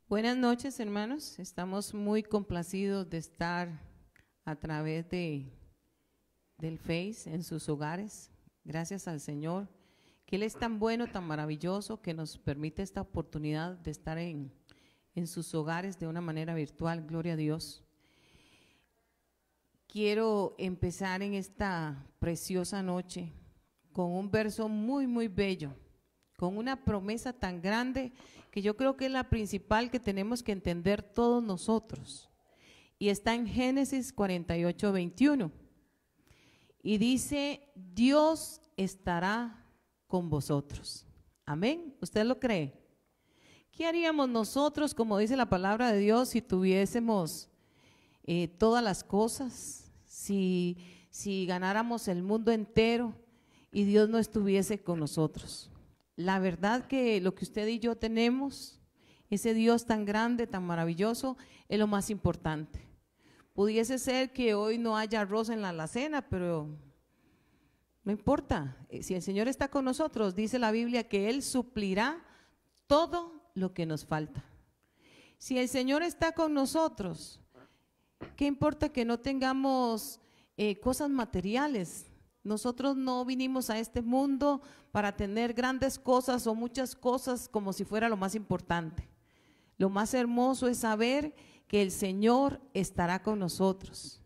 Buenas noches, hermanos. Estamos muy complacidos de estar a través del Face en sus hogares. Gracias al Señor, que Él es tan bueno, tan maravilloso, que nos permite esta oportunidad de estar en sus hogares de una manera virtual. Gloria a Dios. Quiero empezar en esta preciosa noche con un verso muy, muy bello, con una promesa tan grande que yo creo que es la principal que tenemos que entender todos nosotros. Y está en Génesis 48, 21. Y dice, Dios estará con vosotros. Amén. ¿Usted lo cree? ¿Qué haríamos nosotros, como dice la palabra de Dios, si tuviésemos todas las cosas? Si ganáramos el mundo entero y Dios no estuviese con nosotros. La verdad que lo que usted y yo tenemos, ese Dios tan grande, tan maravilloso, es lo más importante. Pudiese ser que hoy no haya arroz en la alacena, pero no importa. Si el Señor está con nosotros, dice la Biblia que Él suplirá todo lo que nos falta. Si el Señor está con nosotros, ¿qué importa que no tengamos cosas materiales? Nosotros no vinimos a este mundo para tener grandes cosas o muchas cosas como si fuera lo más importante. Lo más hermoso es saber que el Señor estará con nosotros.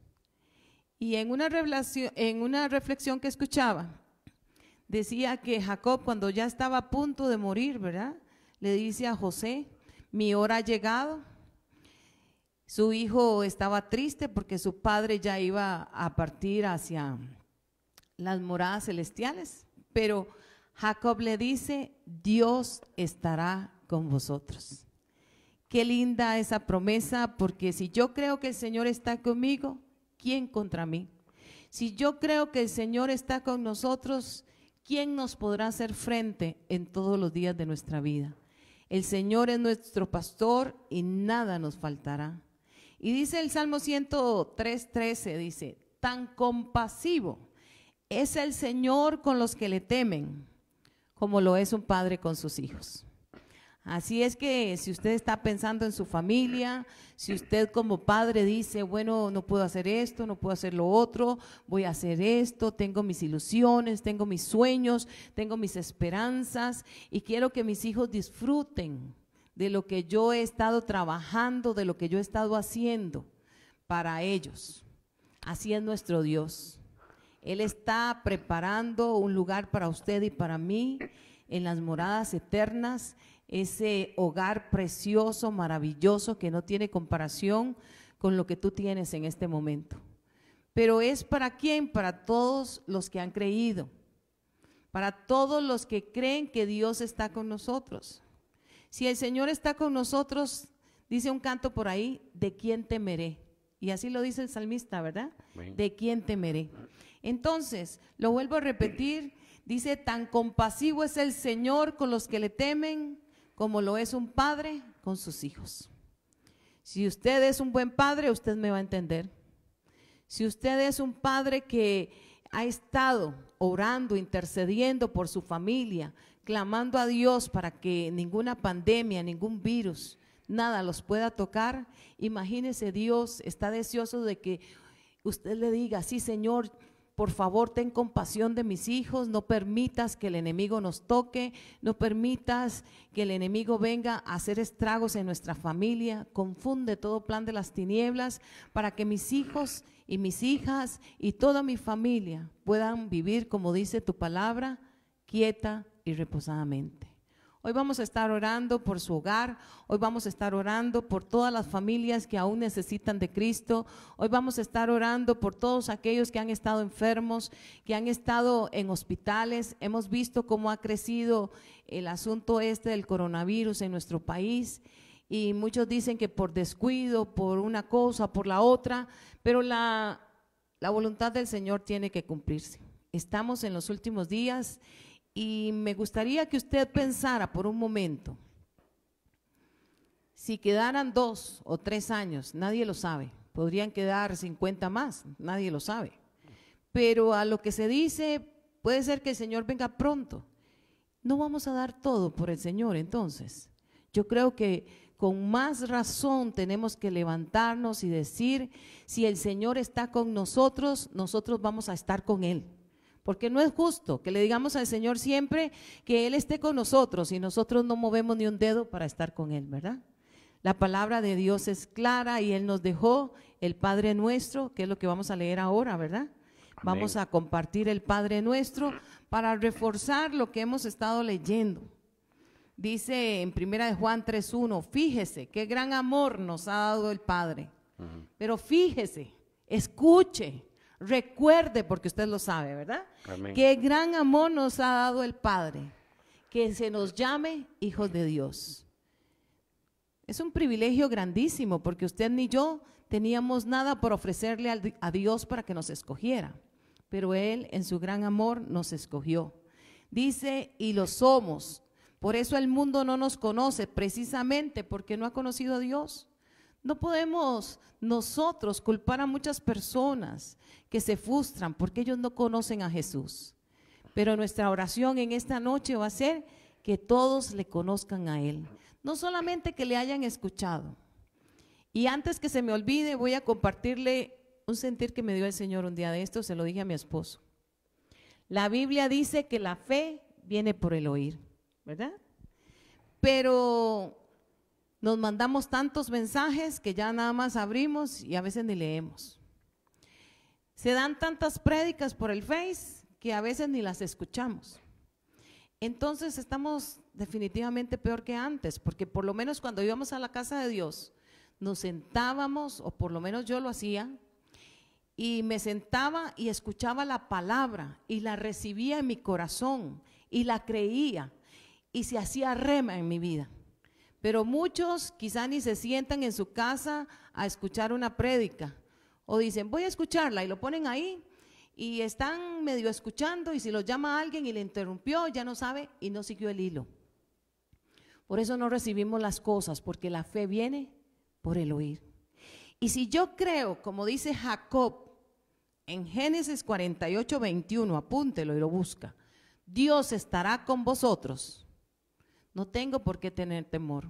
Y en una reflexión que escuchaba, decía que Jacob, cuando ya estaba a punto de morir, ¿verdad?, le dice a José, mi hora ha llegado. Su hijo estaba triste porque su padre ya iba a partir hacia las moradas celestiales, pero Jacob le dice, Dios estará con vosotros. Qué linda esa promesa, porque si yo creo que el Señor está conmigo, ¿quién contra mí? Si yo creo que el Señor está con nosotros, ¿quién nos podrá hacer frente en todos los días de nuestra vida? El Señor es nuestro pastor y nada nos faltará. Y dice el Salmo 103:13, dice, tan compasivo es el Señor con los que le temen, como lo es un padre con sus hijos. Así es que si usted está pensando en su familia, si usted como padre dice, bueno, no puedo hacer esto, no puedo hacer lo otro, voy a hacer esto, tengo mis ilusiones, tengo mis sueños, tengo mis esperanzas y quiero que mis hijos disfruten de lo que yo he estado trabajando, de lo que yo he estado haciendo para ellos. Así es nuestro Dios. Él está preparando un lugar para usted y para mí en las moradas eternas, ese hogar precioso, maravilloso, que no tiene comparación con lo que tú tienes en este momento. Pero es para quién, para todos los que han creído, para todos los que creen que Dios está con nosotros. Si el Señor está con nosotros, dice un canto por ahí, ¿de quién temeré? Y así lo dice el salmista, ¿verdad? Bien. ¿De quién temeré? Entonces, lo vuelvo a repetir, dice, tan compasivo es el Señor con los que le temen, como lo es un padre con sus hijos. Si usted es un buen padre, usted me va a entender. Si usted es un padre que ha estado orando, intercediendo por su familia, clamando a Dios para que ninguna pandemia, ningún virus, nada los pueda tocar, imagínese, Dios está deseoso de que usted le diga, sí, Señor, por favor, ten compasión de mis hijos, no permitas que el enemigo nos toque, no permitas que el enemigo venga a hacer estragos en nuestra familia, confunde todo plan de las tinieblas para que mis hijos y mis hijas y toda mi familia puedan vivir, como dice tu palabra, quieta y reposadamente. Hoy vamos a estar orando por su hogar, hoy vamos a estar orando por todas las familias que aún necesitan de Cristo, hoy vamos a estar orando por todos aquellos que han estado enfermos, que han estado en hospitales. Hemos visto cómo ha crecido el asunto del coronavirus en nuestro país y muchos dicen que por descuido, por una cosa, por la otra, pero la voluntad del Señor tiene que cumplirse. Estamos en los últimos días. Y me gustaría que usted pensara por un momento, si quedaran 2 o 3 años, nadie lo sabe, podrían quedar 50 más, nadie lo sabe, pero a lo que se dice, puede ser que el Señor venga pronto. No vamos a dar todo por el Señor, entonces. Yo creo que con más razón tenemos que levantarnos y decir, si el Señor está con nosotros, nosotros vamos a estar con Él. Porque no es justo que le digamos al Señor siempre que Él esté con nosotros y nosotros no movemos ni un dedo para estar con Él, ¿verdad? La palabra de Dios es clara y Él nos dejó el Padre Nuestro, que es lo que vamos a leer ahora, ¿verdad? Amén. Vamos a compartir el Padre Nuestro para reforzar lo que hemos estado leyendo. Dice en 1 Juan 3:1, fíjese qué gran amor nos ha dado el Padre. Pero fíjese, escuche, recuerde, porque usted lo sabe, ¿verdad? Amén. Qué gran amor nos ha dado el Padre, que se nos llame hijos de Dios. Es un privilegio grandísimo, porque usted ni yo teníamos nada por ofrecerle a Dios para que nos escogiera, pero Él en su gran amor nos escogió. Dice, y lo somos. Por eso el mundo no nos conoce, precisamente porque no ha conocido a Dios. No podemos nosotros culpar a muchas personas que se frustran porque ellos no conocen a Jesús. Pero nuestra oración en esta noche va a ser que todos le conozcan a Él. No solamente que le hayan escuchado. Y antes que se me olvide, voy a compartirle un sentir que me dio el Señor un día de esto, se lo dije a mi esposo. La Biblia dice que la fe viene por el oír, ¿verdad? Pero nos mandamos tantos mensajes que ya nada más abrimos y a veces ni leemos. Se dan tantas prédicas por el Face que a veces ni las escuchamos. Entonces estamos definitivamente peor que antes, porque por lo menos cuando íbamos a la casa de Dios, nos sentábamos, o por lo menos yo lo hacía, y me sentaba y escuchaba la palabra y la recibía en mi corazón y la creía y se hacía rema en mi vida. Pero muchos quizá ni se sientan en su casa a escuchar una prédica o dicen voy a escucharla y lo ponen ahí y están medio escuchando y si los llama alguien y le interrumpió ya no sabe y no siguió el hilo. Por eso no recibimos las cosas, porque la fe viene por el oír. Y si yo creo, como dice Jacob en Génesis 48:21, apúntelo y lo busca, Dios estará con vosotros, no tengo por qué tener temor.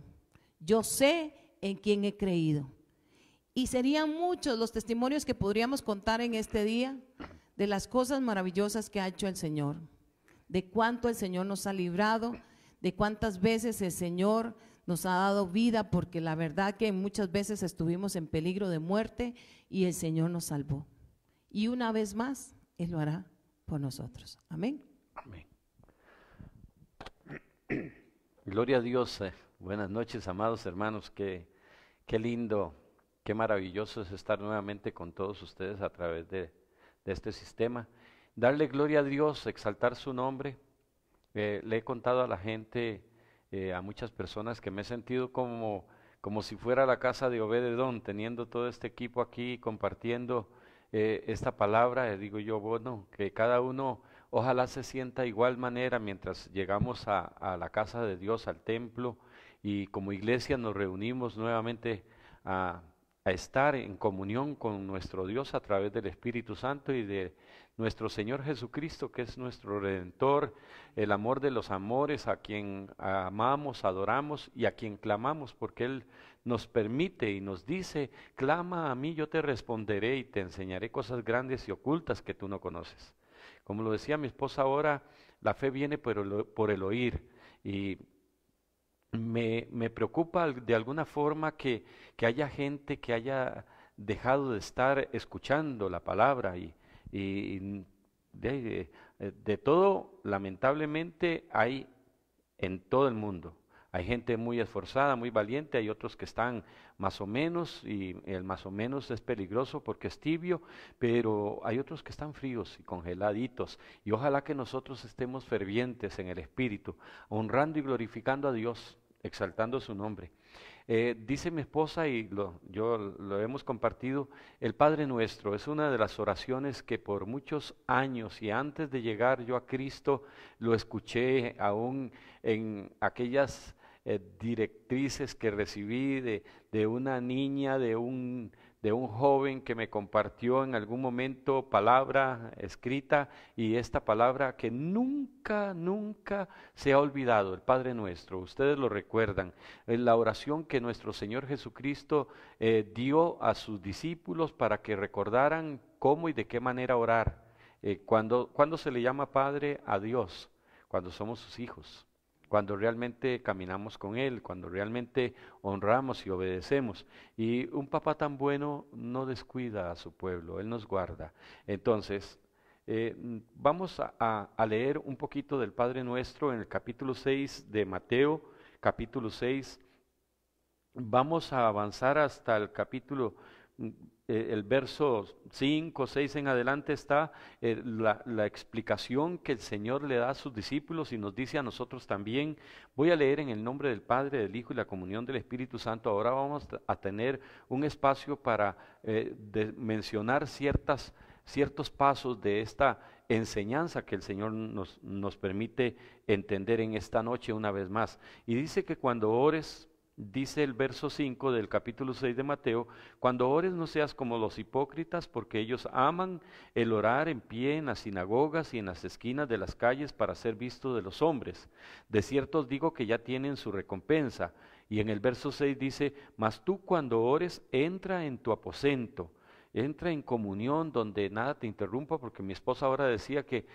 Yo sé en quién he creído. Y serían muchos los testimonios que podríamos contar en este día de las cosas maravillosas que ha hecho el Señor, de cuánto el Señor nos ha librado, de cuántas veces el Señor nos ha dado vida, porque la verdad que muchas veces estuvimos en peligro de muerte y el Señor nos salvó. Y una vez más, Él lo hará por nosotros. Amén. Amén. Gloria a Dios. Buenas noches, amados hermanos. Qué lindo, qué maravilloso es estar nuevamente con todos ustedes a través de este sistema. Darle gloria a Dios, exaltar su nombre. Le he contado a la gente, a muchas personas, que me he sentido como si fuera la casa de Obed-Edom, teniendo todo este equipo aquí compartiendo esta palabra. Digo yo, bueno, que cada uno ojalá se sienta igual manera mientras llegamos a la casa de Dios, al templo, y como iglesia nos reunimos nuevamente a estar en comunión con nuestro Dios a través del Espíritu Santo y de nuestro Señor Jesucristo, que es nuestro Redentor, el amor de los amores, a quien amamos, adoramos y a quien clamamos, porque Él nos permite y nos dice, clama a mí, yo te responderé y te enseñaré cosas grandes y ocultas que tú no conoces. Como lo decía mi esposa ahora, la fe viene por el oír, y me preocupa de alguna forma que haya gente que haya dejado de estar escuchando la palabra y de todo, lamentablemente, hay en todo el mundo. Hay gente muy esforzada, muy valiente, hay otros que están más o menos, y el más o menos es peligroso porque es tibio, pero hay otros que están fríos y congeladitos, y ojalá que nosotros estemos fervientes en el Espíritu, honrando y glorificando a Dios, exaltando su nombre. Dice mi esposa, y yo lo hemos compartido, el Padre Nuestro es una de las oraciones que por muchos años y antes de llegar yo a Cristo lo escuché aún en aquellas directrices que recibí de una niña, de un de un joven que me compartió en algún momento palabra escrita, y esta palabra que nunca, nunca se ha olvidado, el Padre Nuestro. Ustedes lo recuerdan, es la oración que nuestro Señor Jesucristo dio a sus discípulos para que recordaran cómo y de qué manera orar. Cuando se le llama Padre a Dios, cuando somos sus hijos, cuando realmente caminamos con Él, cuando realmente honramos y obedecemos. Y un papá tan bueno no descuida a su pueblo, Él nos guarda. Entonces, vamos a leer un poquito del Padre Nuestro en el capítulo 6 de Mateo, capítulo 6. Vamos a avanzar hasta el capítulo el verso 5, 6 en adelante está la explicación que el Señor le da a sus discípulos y nos dice a nosotros también. Voy a leer en el nombre del Padre, del Hijo y la comunión del Espíritu Santo. Ahora vamos a tener un espacio para mencionar ciertos pasos de esta enseñanza que el Señor nos permite entender en esta noche una vez más. Y dice que cuando ores, dice el verso 5 del capítulo 6 de Mateo, cuando ores no seas como los hipócritas, porque ellos aman el orar en pie en las sinagogas y en las esquinas de las calles para ser visto de los hombres. De cierto os digo que ya tienen su recompensa. Y en el verso 6 dice, mas tú cuando ores, entra en tu aposento, entra en comunión donde nada te interrumpa, porque mi esposa ahora decía que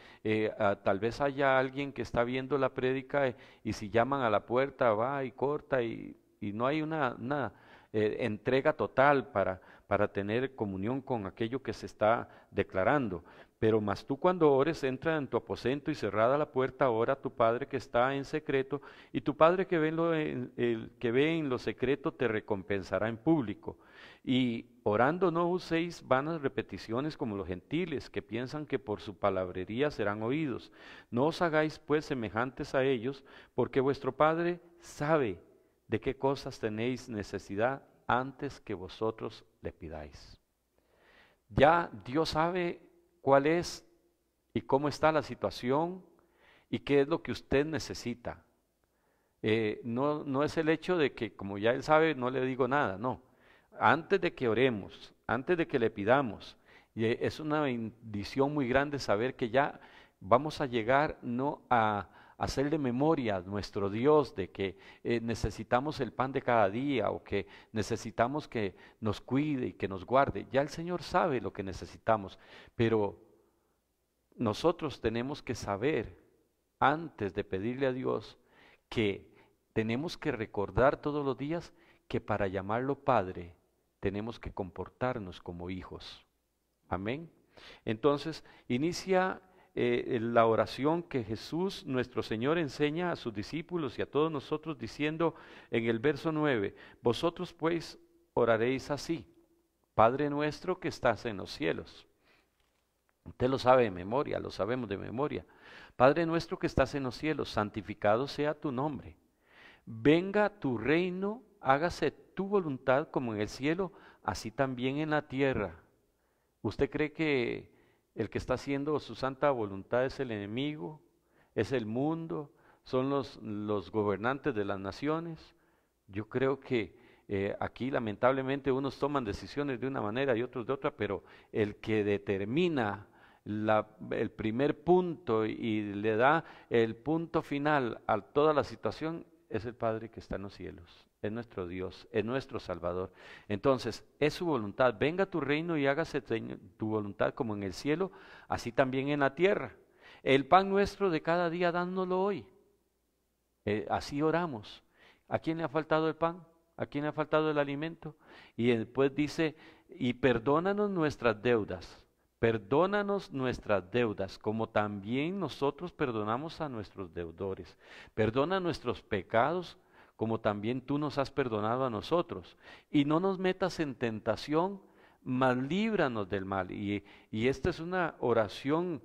tal vez haya alguien que está viendo la prédica y si llaman a la puerta va y corta y no hay una entrega total para tener comunión con aquello que se está declarando. Pero mas tú cuando ores, entra en tu aposento y cerrada la puerta, ora a tu Padre que está en secreto, y tu Padre que ve en lo secreto te recompensará en público. Y orando no uséis vanas repeticiones como los gentiles, que piensan que por su palabrería serán oídos. No os hagáis pues semejantes a ellos, porque vuestro Padre sabe de qué cosas tenéis necesidad antes que vosotros le pidáis. Ya Dios sabe cuál es y cómo está la situación y qué es lo que usted necesita. No es el hecho de que como ya Él sabe no le digo nada, no. Antes de que oremos, antes de que le pidamos, es una bendición muy grande saber que ya vamos a llegar no a hacer de memoria a nuestro Dios de que necesitamos el pan de cada día o que necesitamos que nos cuide y que nos guarde. Ya el Señor sabe lo que necesitamos, pero nosotros tenemos que saber antes de pedirle a Dios que tenemos que recordar todos los días que para llamarlo Padre tenemos que comportarnos como hijos. Amén. Entonces inicia la oración que Jesús, nuestro Señor, enseña a sus discípulos y a todos nosotros diciendo en el verso 9, vosotros pues oraréis así, Padre nuestro que estás en los cielos. Usted lo sabe de memoria, lo sabemos de memoria. Padre nuestro que estás en los cielos, santificado sea tu nombre. Venga tu reino, hágase tu voluntad como en el cielo, así también en la tierra. ¿Usted cree que el que está haciendo su santa voluntad es el enemigo, es el mundo, son los gobernantes de las naciones? Yo creo que aquí lamentablemente unos toman decisiones de una manera y otros de otra, pero el que determina el primer punto y le da el punto final a toda la situación es el Padre que está en los cielos. Es nuestro Dios, es nuestro Salvador. Entonces, es su voluntad. Venga tu reino y hágase tu voluntad como en el cielo, así también en la tierra. El pan nuestro de cada día, dánoslo hoy. Así oramos. ¿A quién le ha faltado el pan? ¿A quién le ha faltado el alimento? Y después dice, y perdónanos nuestras deudas. Perdónanos nuestras deudas, como también nosotros perdonamos a nuestros deudores. Perdona nuestros pecados, como también tú nos has perdonado a nosotros. Y no nos metas en tentación, mas líbranos del mal. Y esta es una oración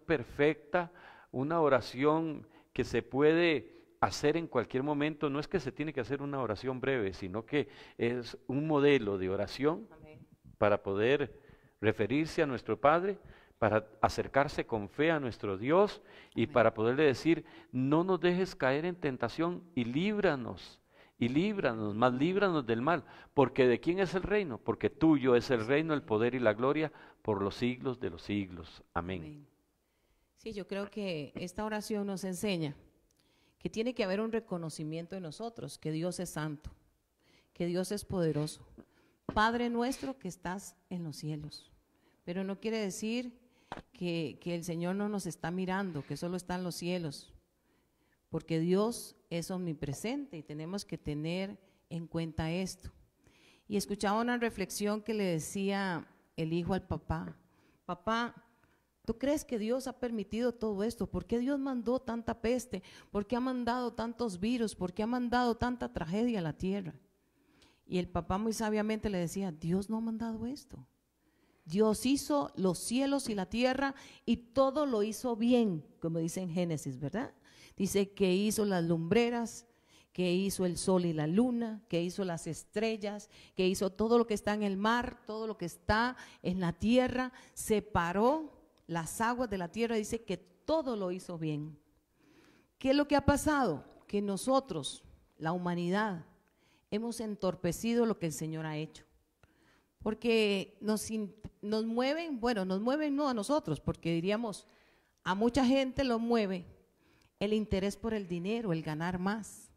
perfecta, una oración que se puede hacer en cualquier momento. No es que se tiene que hacer una oración breve, sino que es un modelo de oración. Amén. Para poder referirse a nuestro Padre, para acercarse con fe a nuestro Dios y para poderle decir, no nos dejes caer en tentación y líbranos y líbranos, mas líbranos del mal, porque ¿de quién es el reino? Porque tuyo es el reino, el poder y la gloria por los siglos de los siglos. Amén. Amén. Sí, yo creo que esta oración nos enseña que tiene que haber un reconocimiento en nosotros, que Dios es santo, que Dios es poderoso. Padre nuestro que estás en los cielos. Pero no quiere decir que el Señor no nos está mirando, que solo está en los cielos, porque Dios es omnipresente y tenemos que tener en cuenta esto. Y escuchaba una reflexión que le decía el hijo al papá: papá, ¿tú crees que Dios ha permitido todo esto? ¿Por qué Dios mandó tanta peste? ¿Por qué ha mandado tantos virus? ¿Por qué ha mandado tanta tragedia a la tierra? Y el papá muy sabiamente le decía: Dios no ha mandado esto. Dios hizo los cielos y la tierra y todo lo hizo bien, como dice en Génesis, ¿verdad? Dice que hizo las lumbreras, que hizo el sol y la luna, que hizo las estrellas, que hizo todo lo que está en el mar, todo lo que está en la tierra, separó las aguas de la tierra, dice que todo lo hizo bien. ¿Qué es lo que ha pasado? Que nosotros, la humanidad, hemos entorpecido lo que el Señor ha hecho. Porque nos mueven, bueno, nos mueven no a nosotros, porque diríamos, a mucha gente lo mueve el interés por el dinero, el ganar más.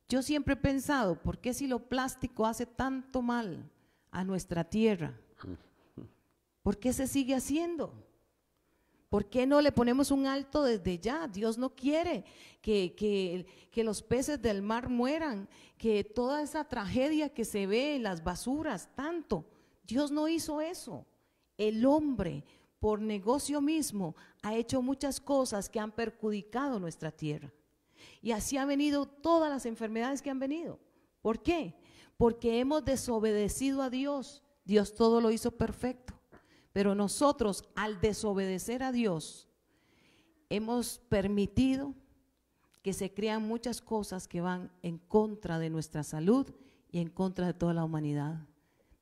Yo siempre he pensado, ¿por qué si lo plástico hace tanto mal a nuestra tierra? ¿Por qué se sigue haciendo? ¿Por qué no le ponemos un alto desde ya? Dios no quiere que los peces del mar mueran, que toda esa tragedia que se ve en las basuras, tanto. Dios no hizo eso. El hombre, por negocio mismo, ha hecho muchas cosas que han perjudicado nuestra tierra. Y así han venido todas las enfermedades que han venido. ¿Por qué? Porque hemos desobedecido a Dios. Dios todo lo hizo perfecto. Pero nosotros, al desobedecer a Dios, hemos permitido que se crean muchas cosas que van en contra de nuestra salud y en contra de toda la humanidad.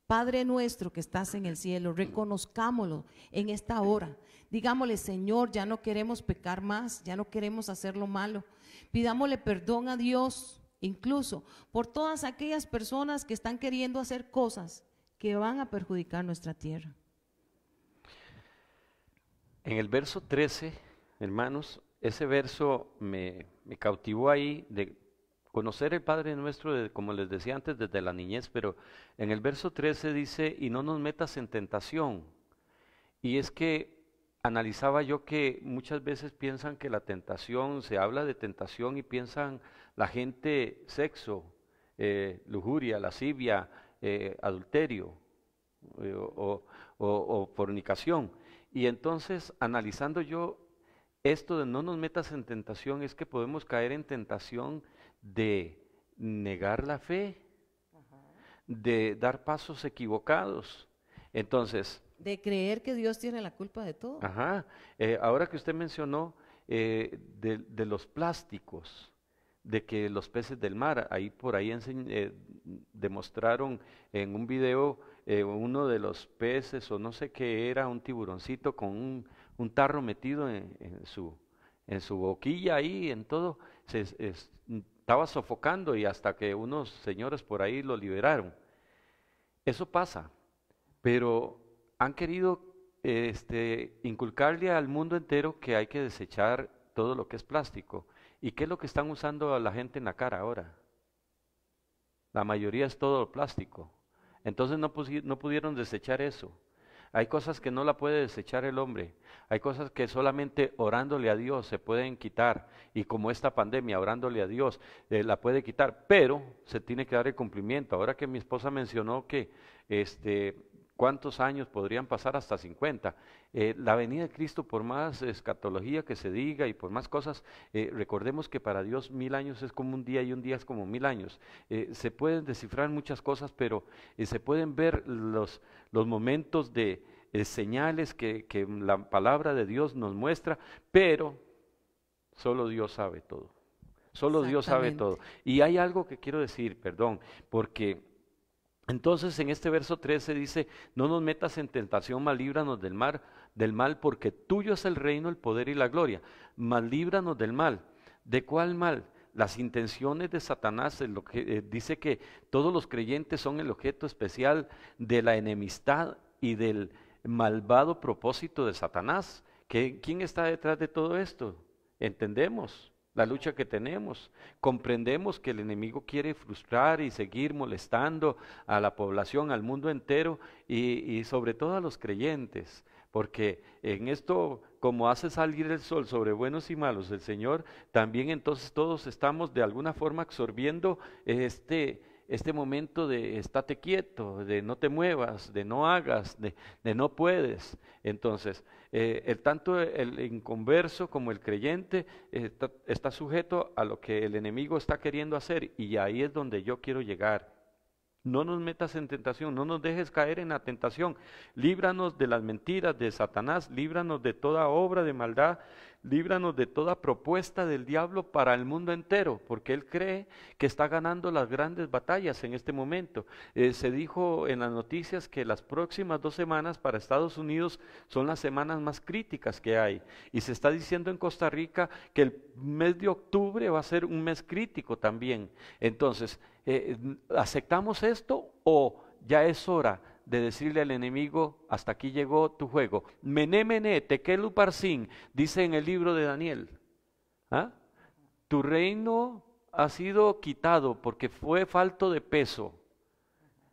Padre nuestro que estás en el cielo, reconozcámoslo en esta hora. Digámosle: Señor, ya no queremos pecar más, ya no queremos hacer lo malo. Pidámosle perdón a Dios, incluso por todas aquellas personas que están queriendo hacer cosas que van a perjudicar nuestra tierra. En el verso 13, hermanos, ese verso me cautivó ahí de conocer el Padre Nuestro, como les decía antes, desde la niñez, pero en el verso 13 dice: y no nos metas en tentación. Y es que analizaba yo que muchas veces piensan que la tentación, se habla de tentación y piensan la gente sexo, lujuria, lascivia, adulterio o fornicación. Y entonces, analizando yo esto de no nos metas en tentación, es que podemos caer en tentación de negar la fe, de dar pasos equivocados. Entonces, de creer que Dios tiene la culpa de todo. Ahora que usted mencionó de los plásticos, de que los peces del mar, por ahí demostraron en un video uno de los peces, o no sé qué era, un tiburoncito con un tarro metido en su boquilla ahí, en todo, estaba sofocando, y hasta que unos señores por ahí lo liberaron. Eso pasa, pero han querido inculcarle al mundo entero que hay que desechar todo lo que es plástico. ¿Y qué es lo que están usando a la gente en la cara ahora? La mayoría es todo plástico. Entonces no pudieron desechar eso. Hay cosas que no la puede desechar el hombre. Hay cosas que solamente orándole a Dios se pueden quitar. Y como esta pandemia, orándole a Dios, la puede quitar. Pero se tiene que dar el cumplimiento. Ahora que mi esposa mencionó que ¿cuántos años podrían pasar? Hasta 50. La venida de Cristo, por más escatología que se diga y por más cosas, recordemos que para Dios 1000 años es como un día y un día es como 1000 años. Se pueden descifrar muchas cosas, pero se pueden ver los momentos de señales que la palabra de Dios nos muestra, pero solo Dios sabe todo. Solo Dios sabe todo. Y hay algo que quiero decir, perdón, porque entonces en este verso 13 dice: no nos metas en tentación, mas líbranos del mal, porque tuyo es el reino, el poder y la gloria. Mas líbranos del mal. ¿De cuál mal? las intenciones de Satanás, dice que todos los creyentes son el objeto especial de la enemistad y del malvado propósito de Satanás. ¿Quién está detrás de todo esto? Entendemos la lucha que tenemos, comprendemos que el enemigo quiere frustrar y seguir molestando a la población, al mundo entero y sobre todo a los creyentes, porque en esto, como hace salir el sol sobre buenos y malos el Señor, también entonces todos estamos de alguna forma absorbiendo este momento de estate quieto, de no te muevas, de no hagas, de no puedes. Entonces, tanto el inconverso como el creyente está sujeto a lo que el enemigo está queriendo hacer, y ahí es donde yo quiero llegar. No nos metas en tentación, no nos dejes caer en la tentación. Líbranos de las mentiras de Satanás, líbranos de toda obra de maldad, líbranos de toda propuesta del diablo para el mundo entero, porque él cree que está ganando las grandes batallas en este momento. Se dijo en las noticias que las próximas 2 semanas para Estados Unidos son las semanas más críticas que hay, y se está diciendo en Costa Rica que el mes de octubre va a ser un mes crítico también. Entonces, ¿aceptamos esto o ya es hora de decirle al enemigo, hasta aquí llegó tu juego? Mené, mené, tekel uparsin, dice en el libro de Daniel. ¿Ah? Tu reino ha sido quitado porque fue falto de peso.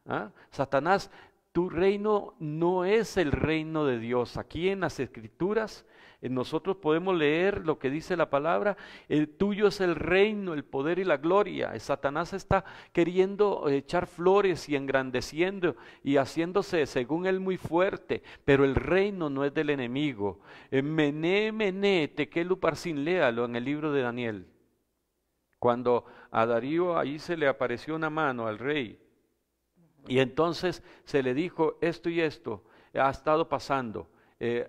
¿Ah? Satanás, tu reino no es el reino de Dios. Aquí en las Escrituras nosotros podemos leer lo que dice la palabra: el tuyo es el reino, el poder y la gloria. Satanás está queriendo echar flores y engrandeciendo y haciéndose según él muy fuerte, pero el reino no es del enemigo. Mené, mené, tekel uparsin, léalo en el libro de Daniel. Cuando a Darío ahí se le apareció una mano al rey, y entonces se le dijo esto y esto ha estado pasando.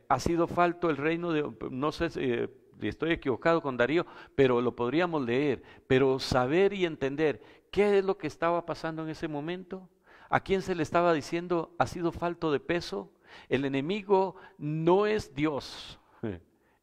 Ha sido falto el reino de, no sé si estoy equivocado con Darío, pero lo podríamos leer, pero saber y entender qué es lo que estaba pasando en ese momento, a quién se le estaba diciendo ha sido falto de peso. El enemigo no es Dios,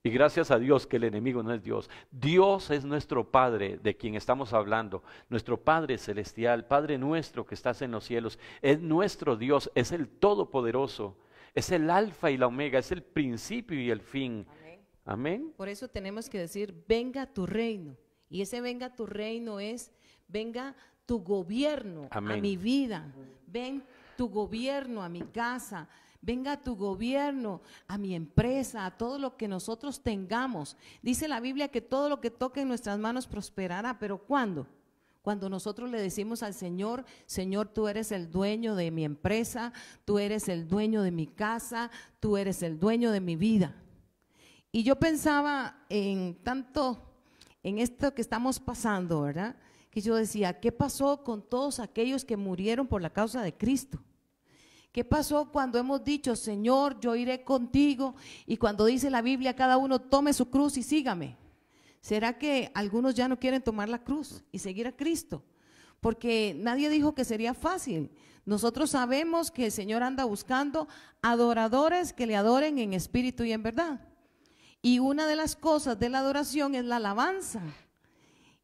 y gracias a Dios que el enemigo no es Dios. Dios es nuestro Padre, de quien estamos hablando, nuestro Padre celestial, Padre nuestro que estás en los cielos, es nuestro Dios, es el Todopoderoso. Es el alfa y la omega, es el principio y el fin. Amén. Amén. Por eso tenemos que decir, venga tu reino. Y ese venga tu reino es, venga tu gobierno. Amén. A mi vida. Ven tu gobierno a mi casa. Venga tu gobierno a mi empresa, a todo lo que nosotros tengamos. Dice la Biblia que todo lo que toque en nuestras manos prosperará, pero ¿cuándo? Cuando nosotros le decimos al Señor, Señor, tú eres el dueño de mi empresa, tú eres el dueño de mi casa, tú eres el dueño de mi vida. Y yo pensaba en esto que estamos pasando, ¿verdad? Que yo decía, ¿qué pasó con todos aquellos que murieron por la causa de Cristo? ¿Qué pasó cuando hemos dicho, Señor, yo iré contigo? Y cuando dice la Biblia, cada uno tome su cruz y sígame. ¿Será que algunos ya no quieren tomar la cruz y seguir a Cristo? Porque nadie dijo que sería fácil. Nosotros sabemos que el Señor anda buscando adoradores que le adoren en espíritu y en verdad. Y una de las cosas de la adoración es la alabanza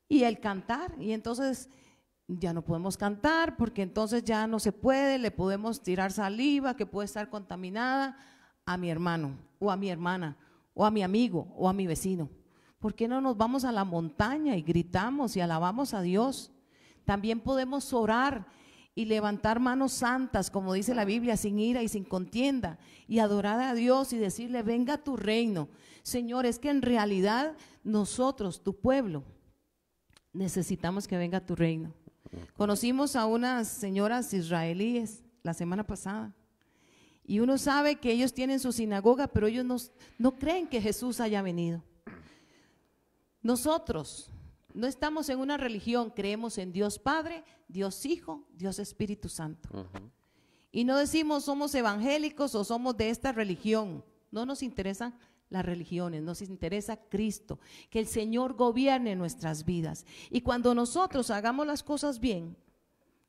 y el cantar. Y entonces ya no podemos cantar porque entonces ya no se puede, le podemos tirar saliva que puede estar contaminada a mi hermano o a mi hermana o a mi amigo o a mi vecino. ¿Por qué no nos vamos a la montaña y gritamos y alabamos a Dios? También podemos orar y levantar manos santas, como dice la Biblia, sin ira y sin contienda, y adorar a Dios y decirle, venga tu reino. Señor, es que en realidad nosotros, tu pueblo, necesitamos que venga tu reino. Conocimos a unas señoras israelíes la semana pasada, y uno sabe que ellos tienen su sinagoga, pero ellos no creen que Jesús haya venido. Nosotros no estamos en una religión, creemos en Dios Padre, Dios Hijo, Dios Espíritu Santo. Y no decimos somos evangélicos o somos de esta religión. No nos interesan las religiones, nos interesa Cristo, que el Señor gobierne nuestras vidas. Y cuando nosotros hagamos las cosas bien,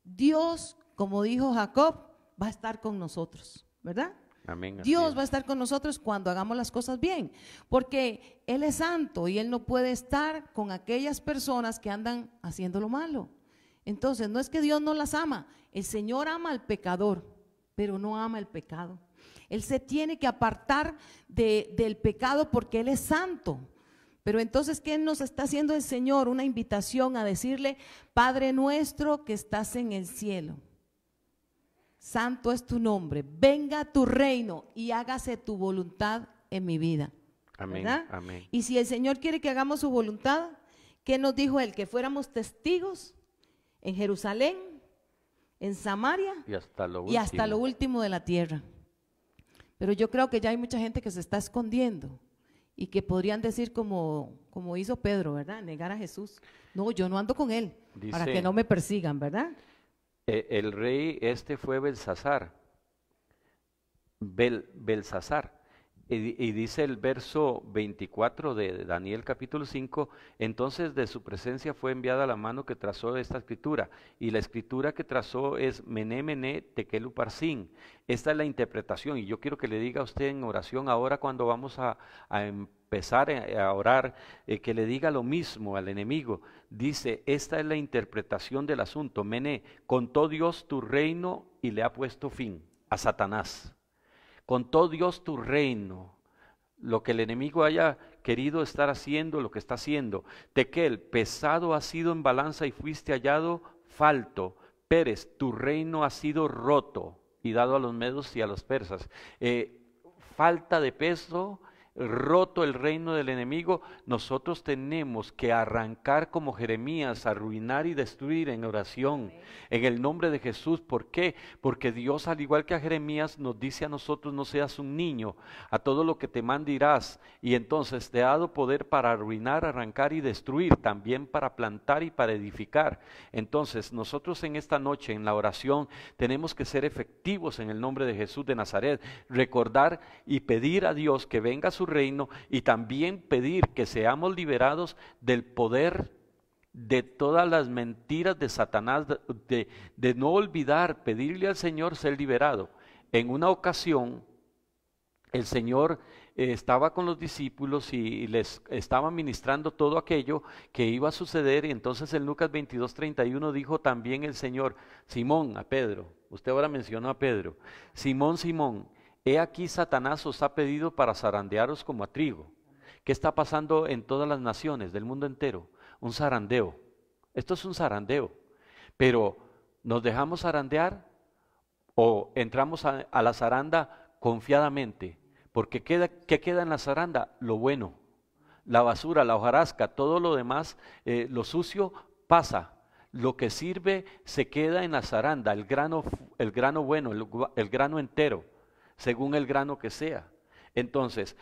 Dios, como dijo Jacob, va a estar con nosotros, ¿verdad? Amén, así Dios es. va a estar con nosotros cuando hagamos las cosas bien, porque Él es santo y Él no puede estar con aquellas personas que andan haciendo lo malo. Entonces, no es que Dios no las ama, el Señor ama al pecador, pero no ama el pecado. Él se tiene que apartar del pecado porque Él es santo. Pero entonces, ¿qué nos está haciendo el Señor? Una invitación a decirle: Padre nuestro que estás en el cielo, santo es tu nombre, venga tu reino y hágase tu voluntad en mi vida. Amén, ¿Verdad? amén. Y si el Señor quiere que hagamos su voluntad, ¿qué nos dijo Él? Que fuéramos testigos en Jerusalén, en Samaria Y hasta lo y hasta lo último. último de la tierra. Pero yo creo que ya hay mucha gente que se está escondiendo y que podrían decir como hizo Pedro, ¿verdad? Negar a Jesús. No, yo no ando con Él, para Dice- que no me persigan, ¿verdad? El rey fue Belsasar. Belsasar. Y dice el verso 24 de Daniel capítulo 5, entonces de su presencia fue enviada la mano que trazó esta escritura, y la escritura que trazó es Mené, Mené, Tekel Uparsin. Esta es la interpretación, y yo quiero que le diga a usted en oración ahora cuando vamos a empezar a orar, que le diga lo mismo al enemigo. Dice, esta es la interpretación del asunto. Mené, contó Dios tu reino y le ha puesto fin a Satanás. Contó Dios tu reino, lo que el enemigo haya querido estar haciendo, lo que está haciendo. Tekel, pesado has sido en balanza y fuiste hallado falto. Pérez, tu reino ha sido roto y dado a los medos y a los persas. Falta de peso, roto el reino del enemigo. Nosotros tenemos que arrancar como Jeremías, arruinar y destruir en oración, en el nombre de Jesús. ¿Por qué? Porque Dios, al igual que a Jeremías, nos dice a nosotros: no seas un niño, a todo lo que te mande irás. Y entonces te ha dado poder para arruinar, arrancar y destruir, también para plantar y para edificar. Entonces nosotros en esta noche, en la oración, tenemos que ser efectivos en el nombre de Jesús de Nazaret, recordar y pedir a Dios que venga a su reino, y también pedir que seamos liberados del poder de todas las mentiras de Satanás, de no olvidar, pedirle al Señor ser liberado. En una ocasión, el Señor estaba con los discípulos y les estaba ministrando todo aquello que iba a suceder, y entonces en Lucas 22:31 dijo también el Señor: Simón, a Pedro, usted ahora mencionó a Pedro, Simón, Simón, he aquí Satanás os ha pedido para zarandearos como a trigo. ¿Qué está pasando en todas las naciones del mundo entero? Un zarandeo. Esto es un zarandeo. Pero ¿nos dejamos zarandear o entramos a la zaranda confiadamente? Porque ¿qué queda en la zaranda? Lo bueno, la basura, la hojarasca, todo lo demás, lo sucio pasa. Lo que sirve se queda en la zaranda, el grano bueno, el grano entero, según el grano que sea. Entonces,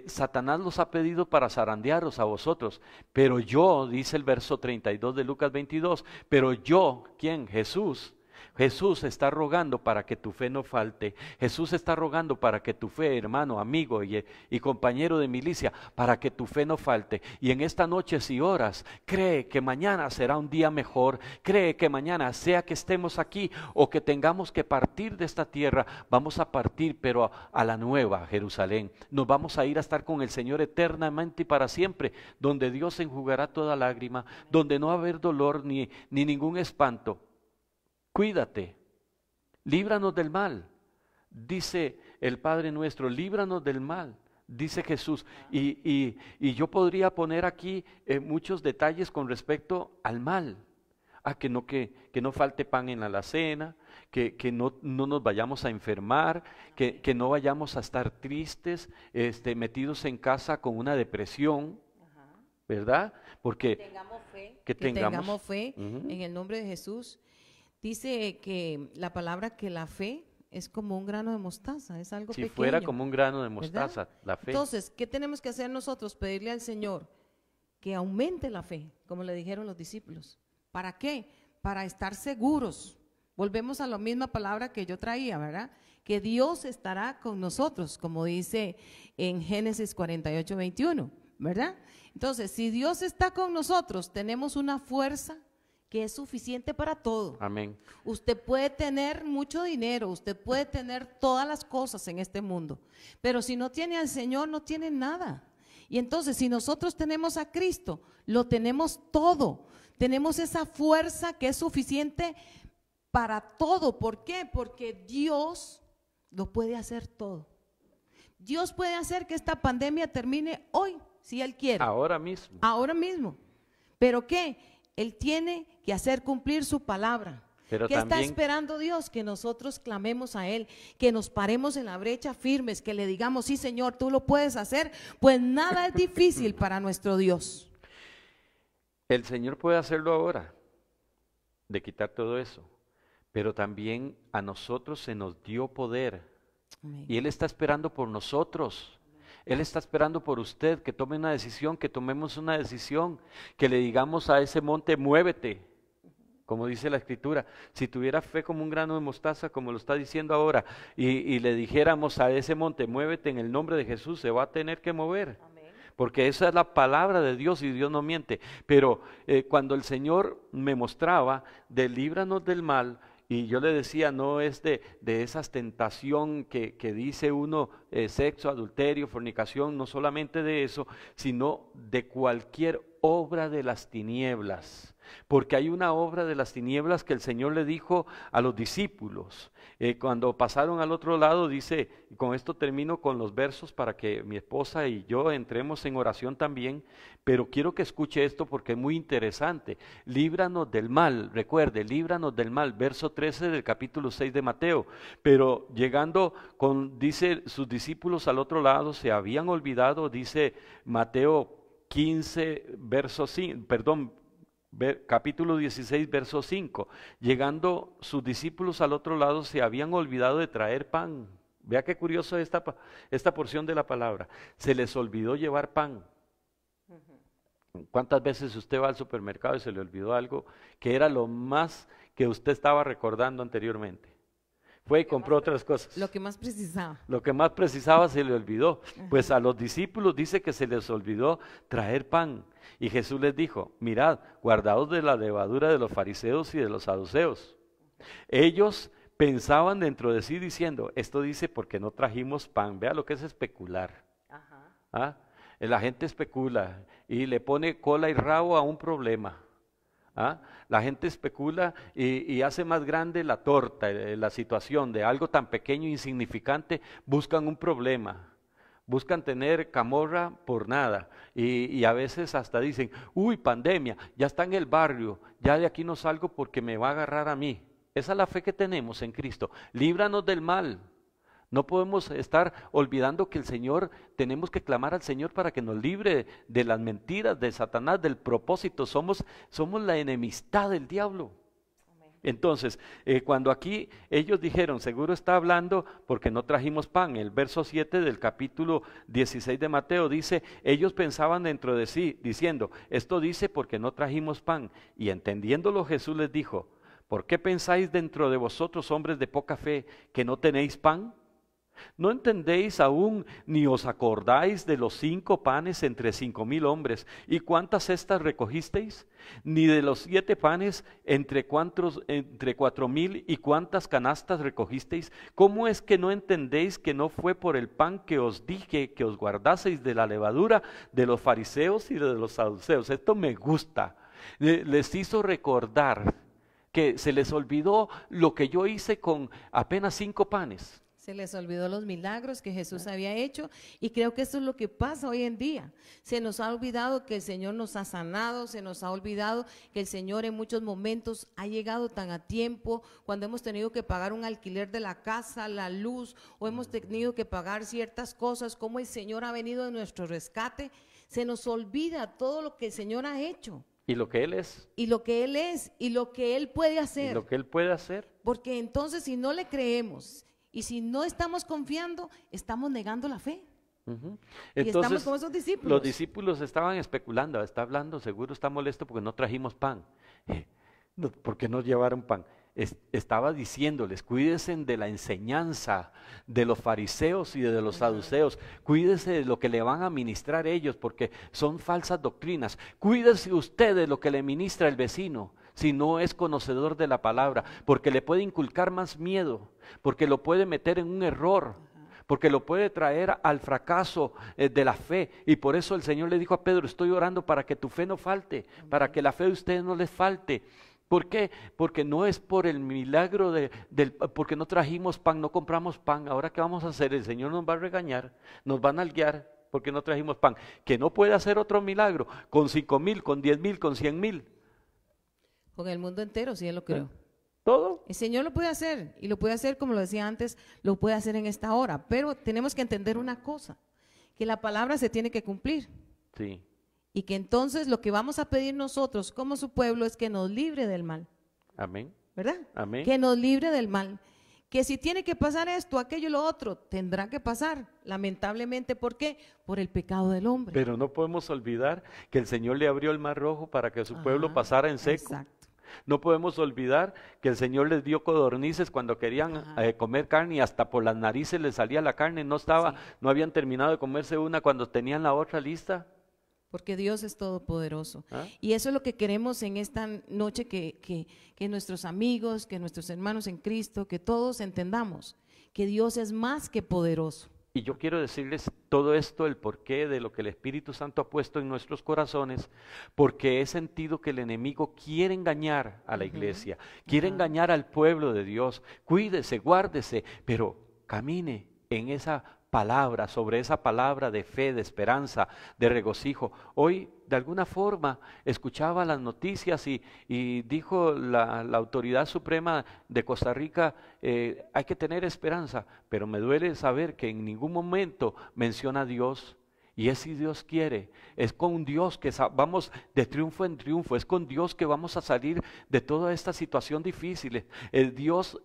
Satanás los ha pedido para zarandearos a vosotros, pero yo, dice el verso 32 de Lucas 22, pero yo, ¿quién? Jesús. Jesús está rogando para que tu fe no falte. Jesús está rogando para que tu fe, hermano, amigo y compañero de milicia, para que tu fe no falte. Y en esta noche, si oras, cree que mañana será un día mejor. Cree que mañana, sea que estemos aquí o que tengamos que partir de esta tierra, vamos a partir, pero a la nueva Jerusalén. Nos vamos a ir a estar con el Señor eternamente y para siempre, donde Dios enjugará toda lágrima, donde no va a haber dolor ni ningún espanto. Cuídate, líbranos del mal, dice el Padre nuestro, líbranos del mal, dice Jesús. Y yo podría poner aquí muchos detalles con respecto al mal. Que no falte pan en la alacena, que no nos vayamos a enfermar, que no vayamos a estar tristes, metidos en casa con una depresión, ¿verdad? Porque que tengamos fe Uh-huh. en el nombre de Jesús. Dice que la palabra que la fe es como un grano de mostaza, es algo Si pequeño. fuera como un grano de mostaza, ¿verdad? la fe. Entonces, ¿qué tenemos que hacer nosotros? Pedirle al Señor que aumente la fe, como le dijeron los discípulos. ¿Para qué? Para estar seguros. Volvemos a la misma palabra que yo traía, ¿verdad? Que Dios estará con nosotros, como dice en Génesis 48:21, ¿verdad? Entonces, si Dios está con nosotros, tenemos una fuerza que es suficiente para todo. Amén. Usted puede tener mucho dinero, usted puede tener todas las cosas en este mundo, pero si no tiene al Señor, no tiene nada. Y entonces, si nosotros tenemos a Cristo, lo tenemos todo. Tenemos esa fuerza que es suficiente para todo. ¿Por qué? Porque Dios lo puede hacer todo. Dios puede hacer que esta pandemia termine hoy, si Él quiere. Ahora mismo. Ahora mismo. ¿Pero qué? Él tiene que hacer cumplir su palabra. Pero ¿Qué también, está esperando Dios? Que nosotros clamemos a Él, que nos paremos en la brecha firmes, que le digamos, sí Señor, tú lo puedes hacer, pues nada es difícil para nuestro Dios. el Señor puede hacerlo ahora, de quitar todo eso, pero también a nosotros se nos dio poder Amén. y Él está esperando por nosotros. Él está esperando por usted que tome una decisión, que tomemos una decisión, que le digamos a ese monte, muévete, como dice la Escritura. Si tuviera fe como un grano de mostaza, como lo está diciendo ahora, y le dijéramos a ese monte, muévete en el nombre de Jesús, se va a tener que mover. Porque esa es la palabra de Dios y Dios no miente. Pero cuando el Señor me mostraba de líbranos del mal, y yo le decía, no es de esas tentación que dice uno, sexo, adulterio, fornicación, no solamente de eso, sino de cualquier obra de las tinieblas. Porque hay una obra de las tinieblas que el Señor le dijo a los discípulos. Cuando pasaron al otro lado, dice, y con esto termino con los versos para que mi esposa y yo entremos en oración también, pero quiero que escuche esto porque es muy interesante. Líbranos del mal, recuerde, líbranos del mal, verso 13 del capítulo 6 de Mateo. Pero llegando dice, sus discípulos al otro lado se habían olvidado, dice Mateo 15, verso 5, perdón, capítulo 16, verso 5, llegando sus discípulos al otro lado se habían olvidado de traer pan. Vea qué curioso esta porción de la palabra. Se les olvidó llevar pan. ¿Cuántas veces usted va al supermercado y se le olvidó algo que era lo más que usted estaba recordando anteriormente? Fue y compró otras cosas. Lo que más precisaba. Lo que más precisaba se le olvidó. Pues a los discípulos dice que se les olvidó traer pan. Y Jesús les dijo, mirad, guardaos de la levadura de los fariseos y de los saduceos. Ellos pensaban dentro de sí diciendo, esto dice porque no trajimos pan. Vea lo que es especular. ¿Ah? La gente especula y le pone cola y rabo a un problema. ¿Ah? La gente especula y hace más grande la torta, la situación de algo tan pequeño e insignificante, buscan un problema, buscan tener camorra por nada y a veces hasta dicen, uy, pandemia, ya está en el barrio, ya de aquí no salgo porque me va a agarrar a mí. Esa es la fe que tenemos en Cristo, líbranos del mal. No podemos estar olvidando que el Señor, tenemos que clamar al Señor para que nos libre de las mentiras de Satanás, del propósito. Somos la enemistad del diablo. Entonces, cuando aquí ellos dijeron, seguro está hablando porque no trajimos pan. El verso 7 del capítulo 16 de Mateo dice, ellos pensaban dentro de sí, diciendo, esto dice porque no trajimos pan. Y entendiéndolo Jesús les dijo, ¿por qué pensáis dentro de vosotros, hombres de poca fe, que no tenéis pan? ¿No entendéis aún ni os acordáis de los 5 panes entre 5,000 hombres? ¿Y cuántas cestas recogisteis? ¿Ni de los 7 panes entre 4,000 y cuántas canastas recogisteis? ¿Cómo es que no entendéis que no fue por el pan que os dije que os guardaseis de la levadura de los fariseos y de los saduceos? Esto me gusta. Les hizo recordar que se les olvidó lo que yo hice con apenas 5 panes. Se les olvidó los milagros que Jesús había hecho y creo que eso es lo que pasa hoy en día. Se nos ha olvidado que el Señor nos ha sanado, se nos ha olvidado que el Señor en muchos momentos ha llegado tan a tiempo, cuando hemos tenido que pagar un alquiler de la casa, la luz, o hemos tenido que pagar ciertas cosas, como el Señor ha venido en nuestro rescate. Se nos olvida todo lo que el Señor ha hecho. Y lo que Él es. Y lo que Él es y lo que Él puede hacer. Y lo que Él puede hacer. Porque entonces si no le creemos y si no estamos confiando, estamos negando la fe. Entonces, y estamos como esos discípulos. Los discípulos estaban especulando, está hablando, seguro está molesto porque no trajimos pan. ¿Por qué no llevaron pan? Estaba diciéndoles, cuídense de la enseñanza de los fariseos y de los saduceos, cuídense de lo que le van a ministrar ellos porque son falsas doctrinas, cuídense usted de lo que le ministra el vecino. si no es conocedor de la palabra, porque le puede inculcar más miedo, porque lo puede meter en un error, porque lo puede traer al fracaso de la fe. Y por eso el Señor le dijo a Pedro, estoy orando para que tu fe no falte, para que la fe de ustedes no les falte. ¿Por qué? Porque no es por el milagro porque no trajimos pan, no compramos pan. Ahora, ¿qué vamos a hacer? El Señor nos va a regañar, nos va a nalguear porque no trajimos pan. Que no puede hacer otro milagro con 5,000, con 10,000, con 100,000. Con el mundo entero, sí, Él lo creo. Todo. El Señor lo puede hacer, y lo puede hacer, como lo decía antes, lo puede hacer en esta hora. Pero tenemos que entender una cosa, que la palabra se tiene que cumplir. Sí. Y que entonces lo que vamos a pedir nosotros como su pueblo es que nos libre del mal. Amén. ¿Verdad? Amén. Que nos libre del mal. Que si tiene que pasar esto, aquello y lo otro, tendrá que pasar. Lamentablemente, ¿por qué? Por el pecado del hombre. Pero no podemos olvidar que el Señor le abrió el mar rojo para que su pueblo pasara en seco. Exacto. No podemos olvidar que el Señor les dio codornices cuando querían comer carne y hasta por las narices les salía la carne. No habían terminado de comerse una cuando tenían la otra lista. Porque Dios es todopoderoso. Y eso es lo que queremos en esta noche, que nuestros amigos, que nuestros hermanos en Cristo, que todos entendamos que Dios es más que poderoso. Y yo quiero decirles todo esto, el porqué de lo que el Espíritu Santo ha puesto en nuestros corazones, porque he sentido que el enemigo quiere engañar a la iglesia, quiere engañar al pueblo de Dios. Cuídese, guárdese, pero camine en esa palabra, sobre esa palabra de fe, de esperanza, de regocijo. Hoy, de alguna forma, escuchaba las noticias y dijo la autoridad suprema de Costa Rica, hay que tener esperanza, pero me duele saber que en ningún momento menciona a Dios. Y es si Dios quiere, es con Dios que vamos de triunfo en triunfo, es con Dios que vamos a salir de toda esta situación difícil. El Dios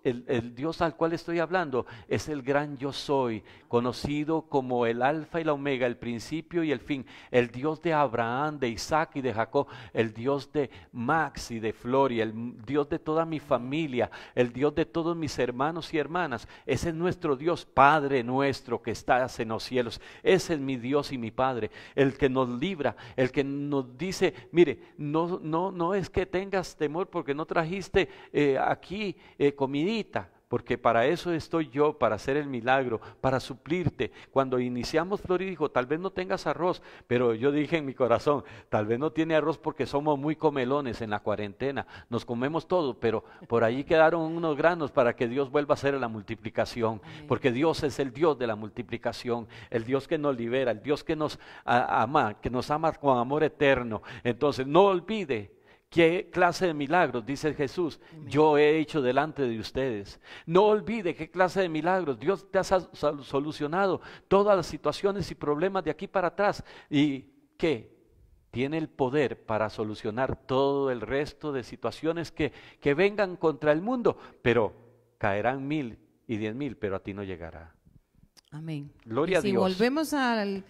al cual estoy hablando es el gran yo soy, conocido como el alfa y la omega, el principio y el fin, el Dios de Abraham, de Isaac y de Jacob, el Dios de Max y de Floria, el Dios de toda mi familia, el Dios de todos mis hermanos y hermanas. Ese es nuestro Dios, Padre nuestro que estás en los cielos. Ese es mi Dios y mi Padre, el que nos libra, el que nos dice, mire, no es que tengas temor porque no trajiste aquí comidita, porque para eso estoy yo, para hacer el milagro, para suplirte. Cuando iniciamos, Flori dijo, tal vez no tengas arroz, pero yo dije en mi corazón, tal vez no tiene arroz porque somos muy comelones en la cuarentena, nos comemos todo, pero por ahí quedaron unos granos para que Dios vuelva a hacer la multiplicación, porque Dios es el Dios de la multiplicación, el Dios que nos libera, el Dios que nos ama con amor eterno. Entonces, no olvide qué clase de milagros, dice Jesús, yo he hecho delante de ustedes. No olvide qué clase de milagros. Dios te ha solucionado todas las situaciones y problemas de aquí para atrás. Y que tiene el poder para solucionar todo el resto de situaciones que vengan contra el mundo. Pero caerán 1,000 y 10,000, pero a ti no llegará. Amén. Gloria a Dios. Si volvemos al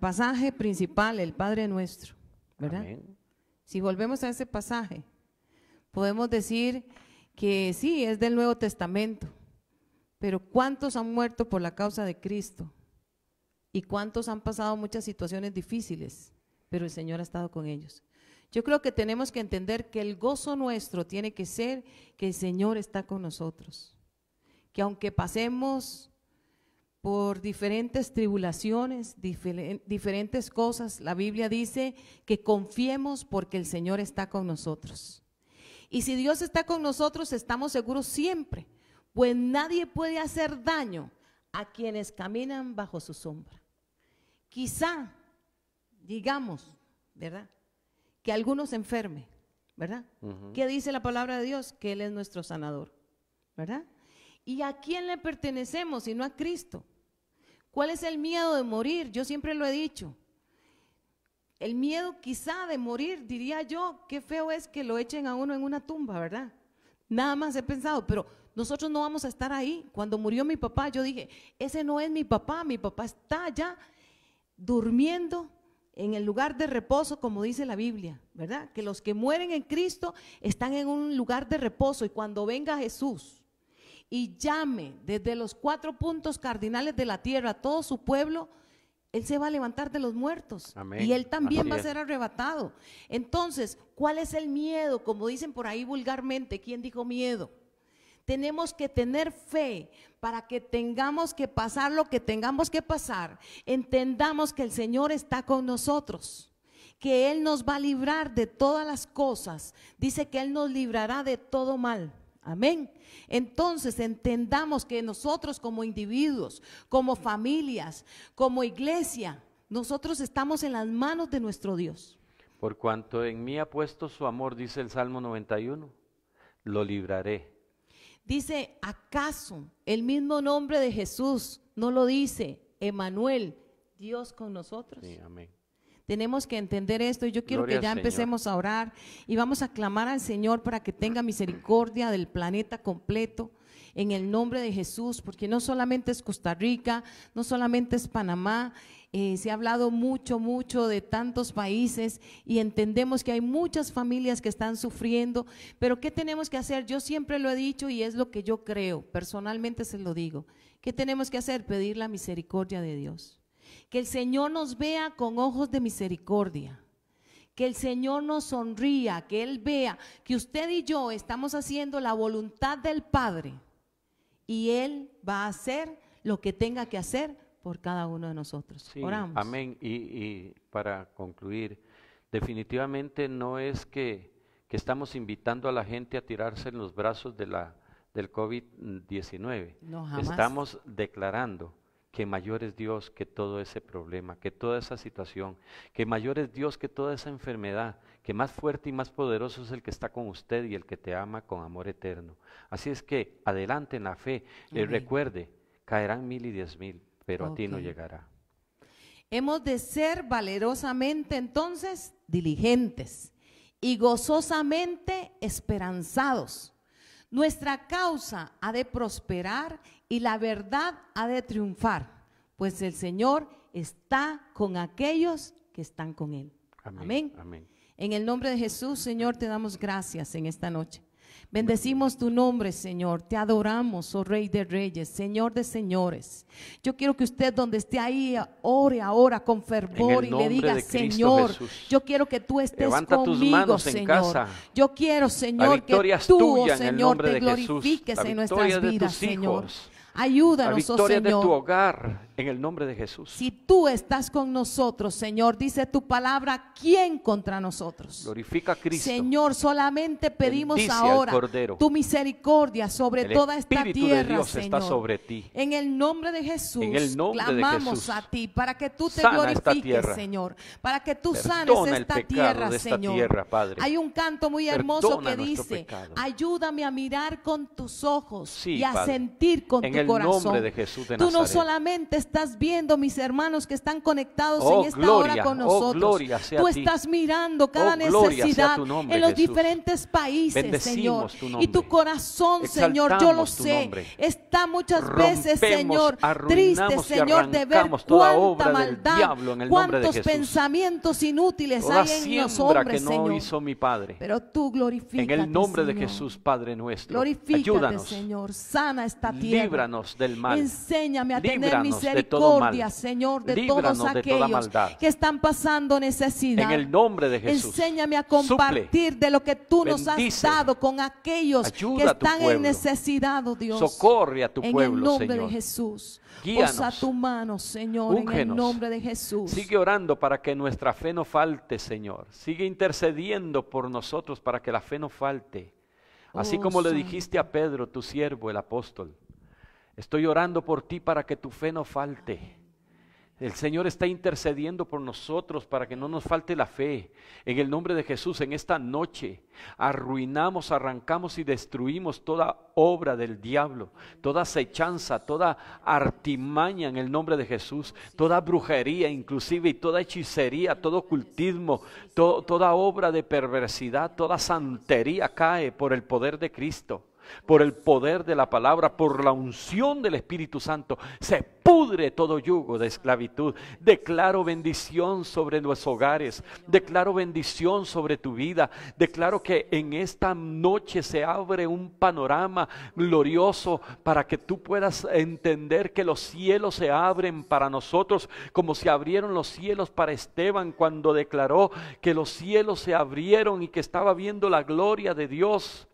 pasaje principal, el Padre Nuestro, ¿verdad? Amén. Si volvemos a ese pasaje, podemos decir que sí, es del Nuevo Testamento, pero ¿cuántos han muerto por la causa de Cristo? ¿Y cuántos han pasado muchas situaciones difíciles? Pero el Señor ha estado con ellos. Yo creo que tenemos que entender que el gozo nuestro tiene que ser que el Señor está con nosotros. Que aunque pasemos por diferentes tribulaciones, diferentes cosas, la Biblia dice que confiemos porque el Señor está con nosotros. Y si Dios está con nosotros, estamos seguros siempre, pues nadie puede hacer daño a quienes caminan bajo su sombra. Quizá, digamos, ¿verdad?, que algunos se enferme, ¿verdad? ¿Qué dice la palabra de Dios? Que Él es nuestro sanador, ¿verdad? ¿Y a quién le pertenecemos sino a Cristo? ¿Cuál es el miedo de morir? Yo siempre lo he dicho. El miedo quizá de morir, diría yo, qué feo es que lo echen a uno en una tumba, ¿verdad? Nada más he pensado, pero nosotros no vamos a estar ahí. Cuando murió mi papá, yo dije, ese no es mi papá está allá durmiendo en el lugar de reposo, como dice la Biblia, ¿verdad? Que los que mueren en Cristo están en un lugar de reposo y cuando venga Jesús y llame desde los 4 puntos cardinales de la tierra a todo su pueblo, Él se va a levantar de los muertos. Amén. Y Él también Así va a es. ser arrebatado. Entonces, ¿cuál es el miedo? Como dicen por ahí vulgarmente, ¿quién dijo miedo? Tenemos que tener fe para que tengamos que pasar lo que tengamos que pasar. Entendamos que el Señor está con nosotros, que Él nos va a librar de todas las cosas. Dice que Él nos librará de todo mal. Amén. Entonces entendamos que nosotros como individuos, como familias, como iglesia, nosotros estamos en las manos de nuestro Dios. Por cuanto en mí ha puesto su amor, dice el Salmo 91, lo libraré. Dice, ¿acaso el mismo nombre de Jesús no lo dice Emmanuel, Dios con nosotros? Sí, amén. Tenemos que entender esto y yo quiero Gloria que ya al empecemos a orar y vamos a clamar al Señor para que tenga misericordia del planeta completo en el nombre de Jesús, porque no solamente es Costa Rica, no solamente es Panamá, se ha hablado mucho de tantos países y entendemos que hay muchas familias que están sufriendo, pero ¿qué tenemos que hacer? Yo siempre lo he dicho y es lo que yo creo, personalmente se lo digo. ¿Qué tenemos que hacer? Pedir la misericordia de Dios. Que el Señor nos vea con ojos de misericordia, que el Señor nos sonría, que Él vea que usted y yo estamos haciendo la voluntad del Padre y Él va a hacer lo que tenga que hacer por cada uno de nosotros. Sí, Oramos. amén. Y para concluir, definitivamente no es que estamos invitando a la gente a tirarse en los brazos del COVID-19. No, jamás. Estamos declarando que mayor es Dios que todo ese problema, que toda esa situación, que mayor es Dios que toda esa enfermedad, que más fuerte y más poderoso es el que está con usted y el que te ama con amor eterno. Así es que adelante en la fe, recuerde, caerán 1000 y 10,000, pero a ti no llegará. Hemos de ser valerosamente entonces diligentes y gozosamente esperanzados. Nuestra causa ha de prosperar y la verdad ha de triunfar, pues el Señor está con aquellos que están con Él. Amén. Amén. Amén. En el nombre de Jesús, Señor, te damos gracias en esta noche. Bendecimos tu nombre, Señor. Te adoramos, oh Rey de Reyes, Señor de señores. Yo quiero que usted donde esté ahí ore ahora con fervor y le diga, Señor, yo quiero que tú estés Levanta tus conmigo, manos en Señor. casa. Yo quiero, Señor, que victoria es tú, tuya oh, en el Señor, nombre te de Jesús. glorifiques La en victoria nuestras de vidas, tus Señor. hijos. La Ayúdanos, oh victoria de tu Señor. hogar en el nombre de Jesús. Si tú estás con nosotros, Señor, dice tu palabra, ¿quién contra nosotros? Glorifica a Cristo. Señor, solamente pedimos Bendice al ahora Cordero. tu misericordia sobre El toda esta Espíritu de tierra, Dios Señor. está sobre ti. En el nombre de Jesús, En el nombre de clamamos Jesús. a ti para que tú te Sana esta glorifiques, tierra. Señor, para que tú sanes Perdona el esta pecado tierra, de esta Señor. tierra, Padre. Hay un canto muy hermoso Perdona que nuestro dice, pecado. ayúdame a mirar con tus ojos Sí, y a Padre. sentir con En tu el corazón. nombre de Jesús de Tú no Nazaret. solamente estás viendo, mis hermanos que están conectados Oh, en esta gloria, hora con oh, nosotros. gloria sea Tú a ti. estás mirando cada Oh, gloria sea necesidad tu nombre, en los Jesús. diferentes países, Bendecimos Señor. tu nombre. Y tu corazón, Señor, yo lo Exaltamos tu sé, nombre. está muchas veces, Rompemos, Señor, triste, arruinamos y Señor, de ver arrancamos toda cuánta obra del maldad, diablo en el nombre de cuántos Jesús. pensamientos inútiles Toda hay en los siembra hombres, que no Señor. hizo mi Padre. Pero tú glorifícate, En el nombre de Señor. Jesús, Padre nuestro. Glorifícate, Ayúdanos. Señor, sana esta tierra. Líbranos del mal. Enséñame a tener Líbranos de todo mal. misericordia, Señor, de Líbranos todos de toda aquellos maldad. que están pasando necesidad. En el nombre de Jesús. Enséñame a compartir de lo que tú nos has Bendice. dado con aquellos Ayuda que a tu están en pueblo. necesidad, oh Dios. Socorre a tu en pueblo, el nombre Señor. de Jesús. Guíanos. Posa tu mano, Señor, en el Úngenos. nombre de Jesús. Sigue orando para que nuestra fe no falte, Señor. Sigue intercediendo por nosotros para que la fe no falte. Así Oh, como le Santo. dijiste a Pedro, tu siervo, el apóstol. Estoy orando por ti para que tu fe no falte. El Señor está intercediendo por nosotros para que no nos falte la fe. En el nombre de Jesús, en esta noche, arruinamos, arrancamos y destruimos toda obra del diablo, toda acechanza, toda artimaña en el nombre de Jesús, toda brujería inclusive y toda hechicería, todo ocultismo, toda obra de perversidad, toda santería cae por el poder de Cristo. por el poder de la palabra, por la unción del Espíritu Santo, se pudre todo yugo de esclavitud. Declaro bendición sobre los hogares, declaro bendición sobre tu vida, declaro que en esta noche se abre un panorama glorioso para que tú puedas entender que los cielos se abren para nosotros, como se abrieron los cielos para Esteban cuando declaró que los cielos se abrieron y que estaba viendo la gloria de Dios.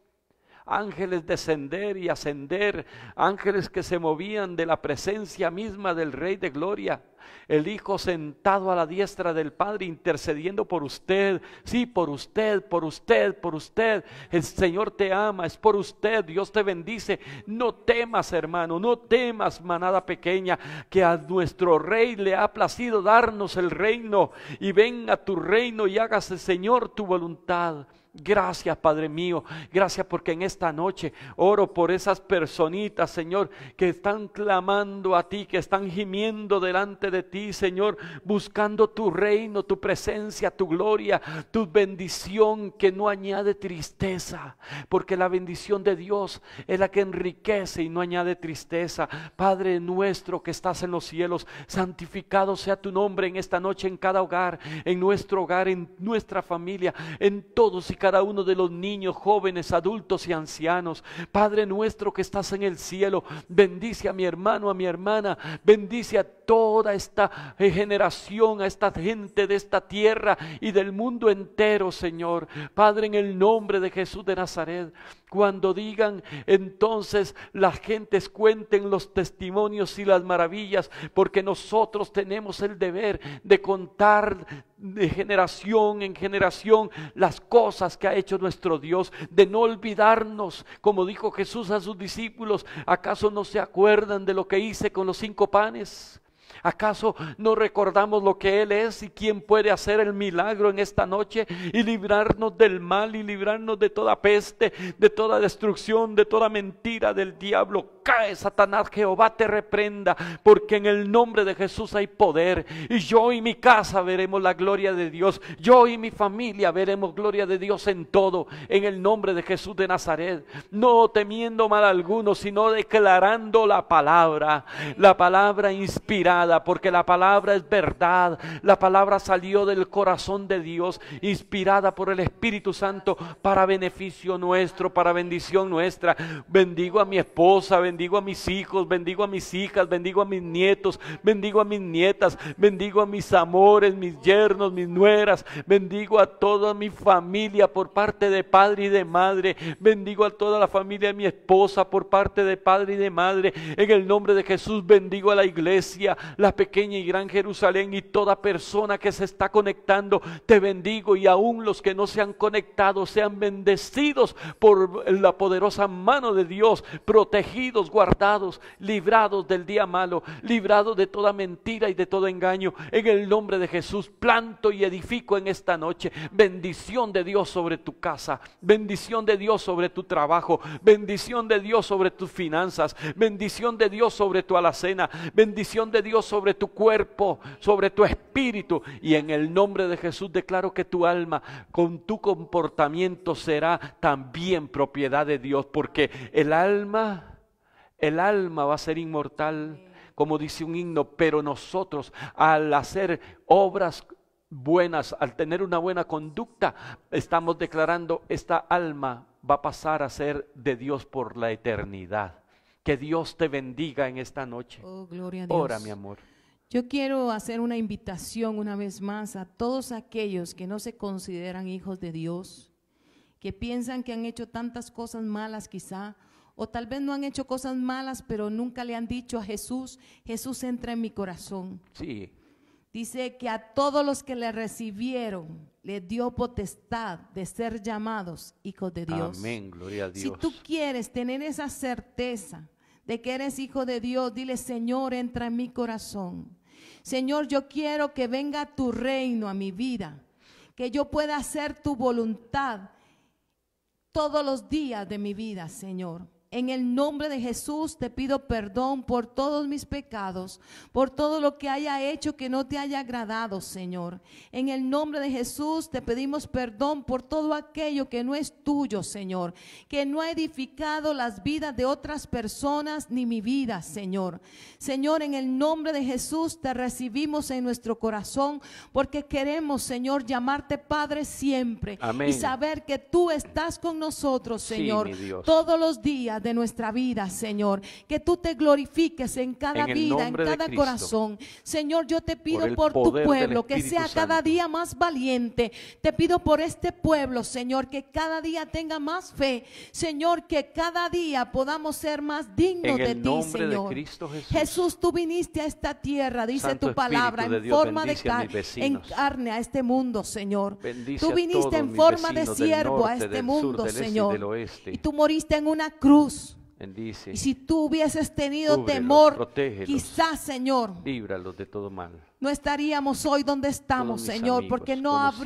Ángeles descender y ascender, ángeles que se movían de la presencia misma del Rey de Gloria, el Hijo sentado a la diestra del Padre intercediendo por usted, sí, por usted, por usted, por usted. El Señor te ama, es por usted, Dios te bendice. No temas, hermano, no temas, manada pequeña, que a nuestro Rey le ha placido darnos el reino, y venga tu reino y hágase, Señor, tu voluntad. Gracias, Padre mío, gracias porque en esta noche oro por esas personitas, Señor, que están clamando a ti, que están gimiendo delante de ti, Señor, buscando tu reino, tu presencia, tu gloria, tu bendición que no añade tristeza, porque la bendición de Dios es la que enriquece y no añade tristeza. Padre nuestro que estás en los cielos, santificado sea tu nombre en esta noche, en cada hogar, en nuestro hogar, en nuestra familia, en todos y cada uno de los niños, jóvenes, adultos y ancianos. Padre nuestro que estás en el cielo, bendice a mi hermano, a mi hermana, bendice a toda esta generación, a esta gente de esta tierra y del mundo entero, Señor. Padre, en el nombre de Jesús de Nazaret, cuando digan entonces las gentes, cuenten los testimonios y las maravillas, porque nosotros tenemos el deber de contar de generación en generación las cosas que ha hecho nuestro Dios, de no olvidarnos, como dijo Jesús a sus discípulos: ¿acaso no se acuerdan de lo que hice con los 5 panes? ¿Acaso no recordamos lo que Él es y quién puede hacer el milagro en esta noche y librarnos del mal y librarnos de toda peste, de toda destrucción, de toda mentira del diablo? Cae, Satanás, Jehová te reprenda, porque en el nombre de Jesús hay poder, y yo y mi casa veremos la gloria de Dios. Yo y mi familia veremos gloria de Dios en todo, en el nombre de Jesús de Nazaret, no temiendo mal alguno, sino declarando la palabra inspirada, porque la palabra es verdad. La palabra salió del corazón de Dios, inspirada por el Espíritu Santo para beneficio nuestro, para bendición nuestra. Bendigo a mi esposa, bendigo a mis hijos, bendigo a mis hijas, bendigo a mis nietos, bendigo a mis nietas, bendigo a mis amores, mis yernos, mis nueras, bendigo a toda mi familia por parte de padre y de madre, bendigo a toda la familia de mi esposa por parte de padre y de madre. En el nombre de Jesús bendigo a la iglesia, la pequeña y gran Jerusalén, y toda persona que se está conectando, te bendigo, y aún los que no se han conectado sean bendecidos por la poderosa mano de Dios, protegidos, guardados, librados del día malo, librados de toda mentira y de todo engaño. En el nombre de Jesús planto y edifico en esta noche bendición de Dios sobre tu casa, bendición de Dios sobre tu trabajo, bendición de Dios sobre tus finanzas, bendición de Dios sobre tu alacena, bendición de Dios sobre tu cuerpo, sobre tu espíritu. Y en el nombre de Jesús declaro que tu alma con tu comportamiento será también propiedad de Dios, porque el alma va a ser inmortal, como dice un himno, pero nosotros al hacer obras buenas, al tener una buena conducta, estamos declarando: esta alma va a pasar a ser de Dios por la eternidad. Que Dios te bendiga en esta noche. Oh, gloria a Dios. Ora, mi amor. Yo quiero hacer una invitación una vez más a todos aquellos que no se consideran hijos de Dios, que piensan que han hecho tantas cosas malas quizá, o tal vez no han hecho cosas malas, pero nunca le han dicho a Jesús: Jesús, entra en mi corazón. Sí. Dice que a todos los que le recibieron, le dio potestad de ser llamados hijos de Dios. Amén, gloria a Dios. Si tú quieres tener esa certeza de que eres hijo de Dios, dile: Señor, entra en mi corazón. Señor, yo quiero que venga tu reino a mi vida, que yo pueda hacer tu voluntad todos los días de mi vida, Señor. En el nombre de Jesús te pido perdón por todos mis pecados, por todo lo que haya hecho que no te haya agradado, Señor. En el nombre de Jesús te pedimos perdón por todo aquello que no es tuyo, Señor, que no ha edificado las vidas de otras personas ni mi vida, Señor. Señor, en el nombre de Jesús te recibimos en nuestro corazón porque queremos, Señor, llamarte Padre siempre. Amén. Y saber que tú estás con nosotros, Señor, mi Dios. todos los días de nuestra vida, Señor, que tú te glorifiques en cada En el vida, en nombre de cada Cristo. corazón. Señor, yo te pido el por tu poder del pueblo que Espíritu sea cada Santo. día más valiente. Te pido por este pueblo, Señor, que cada día tenga más fe. Señor, que cada día podamos ser más dignos En de el ti, nombre de Señor. Cristo Jesús. Jesús, tú viniste a esta tierra, dice Santo tu palabra, Espíritu de en Dios, forma de bendice a mis vecinos. carne a este mundo, Señor. Bendice Tú a viniste todos en mis forma de vecinos del siervo a norte, este del mundo, sur, del este y Señor. del oeste. Y tú moriste en una cruz. Bendice, Y si tú hubieses tenido Cúbrelos, temor, protégelos. quizás, Señor, líbralos de todo mal. no estaríamos hoy donde estamos, Todos mis Señor, amigos, porque no conocidos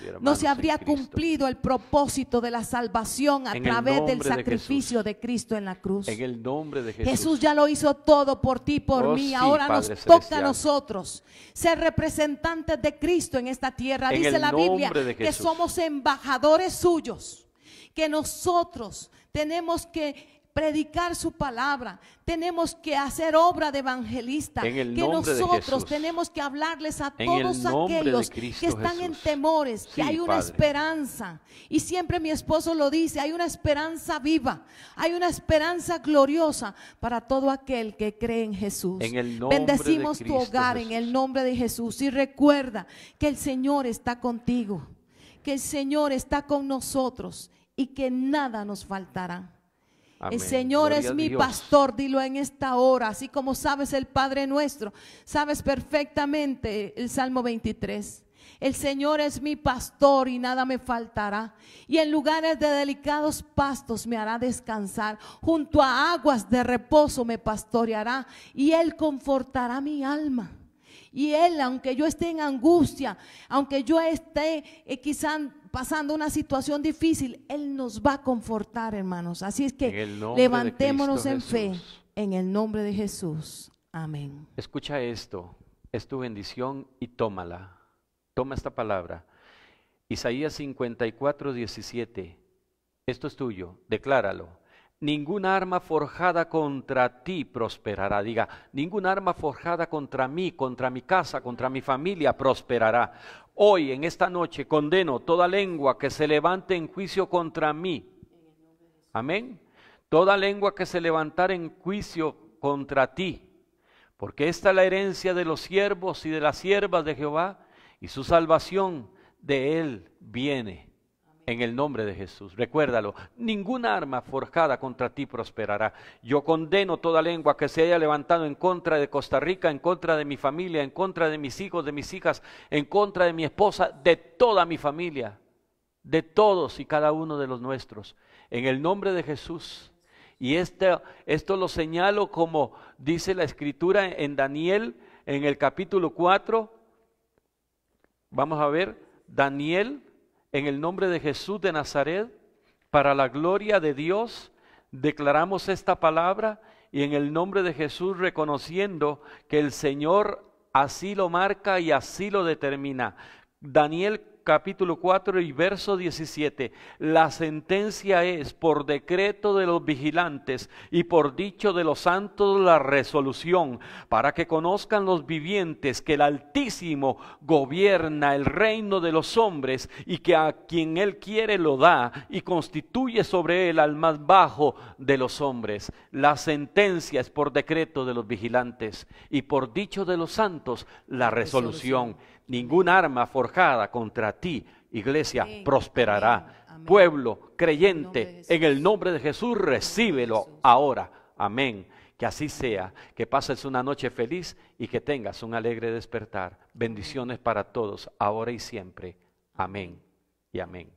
y hermanos se habría en Cristo. cumplido el propósito de la salvación a En el través del nombre de sacrificio Jesús. de Cristo en la cruz. En el nombre de Jesús. Jesús ya lo hizo todo por ti, por Oh, mí. sí, Ahora Padre nos toca a celestial. nosotros ser representantes de Cristo en esta tierra. En Dice el la Biblia nombre de que Jesús. somos embajadores suyos, que nosotros tenemos que predicar su palabra, tenemos que hacer obra de evangelista, En el que nombre de nosotros Jesús. tenemos que hablarles a En el todos nombre de aquellos Cristo que están en Jesús. temores, que Sí, hay una Padre. esperanza. Y siempre mi esposo lo dice, hay una esperanza viva, hay una esperanza gloriosa para todo aquel que cree en Jesús. En el nombre de Bendecimos tu Cristo hogar en Jesús. el nombre de Jesús y recuerda que el Señor está contigo, que el Señor está con nosotros y que nada nos faltará. Amén. El Señor Gloria es a mi Dios. pastor, dilo en esta hora, así como sabes el Padre nuestro, sabes perfectamente el Salmo 23. El Señor es mi pastor y nada me faltará. Y en lugares de delicados pastos me hará descansar. Junto a aguas de reposo me pastoreará y Él confortará mi alma. Y Él, aunque yo esté en angustia, aunque yo esté quizás pasando una situación difícil, Él nos va a confortar, hermanos. Así es En que el nombre de levantémonos Cristo en fe, Jesús. en el nombre de Jesús. Amén. Escucha esto, es tu bendición y tómala. Toma esta palabra. Isaías 54, 17. Esto es tuyo, decláralo. Ninguna arma forjada contra ti prosperará. Diga, ninguna arma forjada contra mí, contra mi casa, contra mi familia prosperará. Hoy, en esta noche, condeno toda lengua que se levante en juicio contra mí. Amén. Toda lengua que se levantara en juicio contra ti. Porque esta es la herencia de los siervos y de las siervas de Jehová, y su salvación de él viene. En el nombre de Jesús, recuérdalo, ninguna arma forjada contra ti prosperará. Yo condeno toda lengua que se haya levantado en contra de Costa Rica, en contra de mi familia, en contra de mis hijos, de mis hijas, en contra de mi esposa, de toda mi familia, de todos y cada uno de los nuestros. En el nombre de Jesús. Y esto lo señalo como dice la Escritura en Daniel, en el capítulo 4. Vamos a ver, Daniel. En el nombre de Jesús de Nazaret, para la gloria de Dios, declaramos esta palabra y en el nombre de Jesús reconociendo que el Señor así lo marca y así lo determina. Daniel capítulo 4 y verso 17. La sentencia es por decreto de los vigilantes y por dicho de los santos la resolución, para que conozcan los vivientes que el Altísimo gobierna el reino de los hombres y que a quien Él quiere lo da y constituye sobre él al más bajo de los hombres. La sentencia es por decreto de los vigilantes y por dicho de los santos la resolución. Ninguna arma forjada contra ti, iglesia, Amén, prosperará. amén, amén. Pueblo En creyente, el nombre de en el Jesús. nombre de Jesús, recíbelo ahora. Amén. Que así sea. Que pases una noche feliz y que tengas un alegre despertar. Bendiciones para todos, ahora y siempre. Amén y amén.